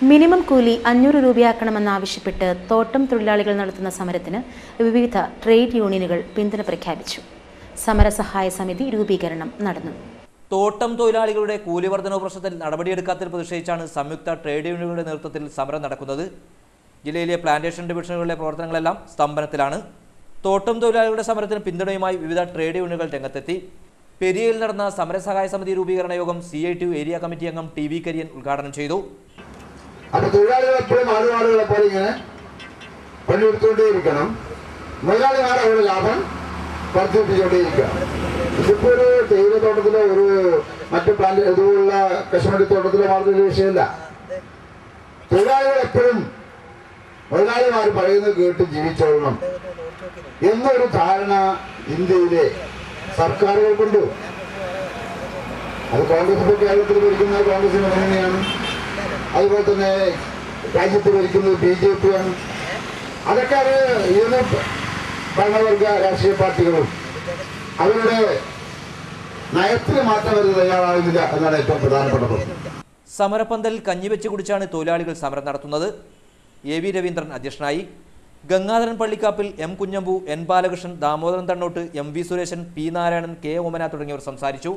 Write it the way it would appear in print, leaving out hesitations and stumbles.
Minimum കൂലി 500 രൂപയാക്കണമെന്നാവശ്യപ്പെട്ട് തോട്ടം തൊഴിലാളികൾ നടത്തുന്ന സമരത്തിന് വിവിധ ട്രേഡ് യൂണിയനുകൾ പിന്തുണ പ്രഖ്യാപിച്ചു. സമരസഹായ സമിതി രൂപീകരണം നടന്നു. തോട്ടം തൊഴിലാളികളുടെ കൂലി വർധനവ് പ്രശ്നത്തിൽ നടപടിയെടുക്കാത്തതിൽ പ്രതിഷേധിച്ചാണ് സംയുക്ത ട്രേഡ് യൂണിയനുകളുടെ നേതൃത്വത്തിൽ സമരം നടക്കുന്നത്. ജില്ലയിലെ പ്ലാന്റേഷൻ ഡിവിഷനുകളിലെ പ്രവർത്തനങ്ങളെല്ലാം സ്തംഭനത്തിലാണ്. തോട്ടം തൊഴിലാളികളുടെ സമരത്തിന് പിന്തുണയുമായി വിവിധ ട്രേഡ് യൂണിയനുകൾ രംഗത്തെത്തി. പെരിയയിൽ നടന്ന സമരസഹായ സമിതി രൂപീകരണ യോഗം CITU ഏരിയ കമ്മിറ്റി അംഗം TV കരിയൻ ഉദ്ഘാടനം ചെയ്തു. അപ്പോൾ തൊഴിലാളികളെപ്പോഴും ആളുകളെ പോലെ ഇങ്ങനെ പണിയെടുത്തുകൊണ്ടേയിരിക്കണം. മുതലാളിമാർ അവരുടെ ലാഭം വർദ്ധിപ്പിച്ചുകൊണ്ടേയിരിക്കണം. ഇതിപ്പോൾ ഒരു തേയിലത്തോട്ടത്തിലോ ഒരു മറ്റു പ്ലാന്റ് ഇതുപോലുള്ള കശുവണ്ടി തോട്ടത്തിലോ മാത്രമൊരു വിഷയമല്ല. തൊഴിലാളികൾ എപ്പോഴും മുതലാളിമാർ പറയുന്നത് കേട്ട് ജീവിച്ചോളണം എന്നൊരു ധാരണ ഇന്ത്യയിലെ സർക്കാരുകൾക്കുണ്ട്. അത് കോൺഗ്രസ് ഇപ്പോൾ കേരളത്തിൽ ഭരിക്കുന്ന കോൺഗ്രസിന് മുന്നണിയാണ്. അതുപോലെ തന്നെ രാജ്യത്ത് ഭരിക്കുന്നത് BJP ആണ്. അതൊക്കെ അത് ഇതിന് ഭരണവർഗ രാഷ്ട്രീയ പാർട്ടികളും അവരുടെ നയത്തിന് മാറ്റം വരുന്നത് തയ്യാറാകുന്നില്ല എന്നാണ് ഏറ്റവും പ്രധാനപ്പെട്ട പ്രശ്നം. സമരപ്പന്തലിൽ കഞ്ഞിവെച്ച് കുടിച്ചാണ് തൊഴിലാളികൾ സമരം നടത്തുന്നത്. AV രവീന്ദ്രൻ അധ്യക്ഷനായി. Gangadharan Pallikkappil, M Kunhambu, N Balakrishnan, Damodaran Thannott, MV Sureshan, P Narayanan, K ഓമന തുടങ്ങിയവർ സംസാരിച്ചു.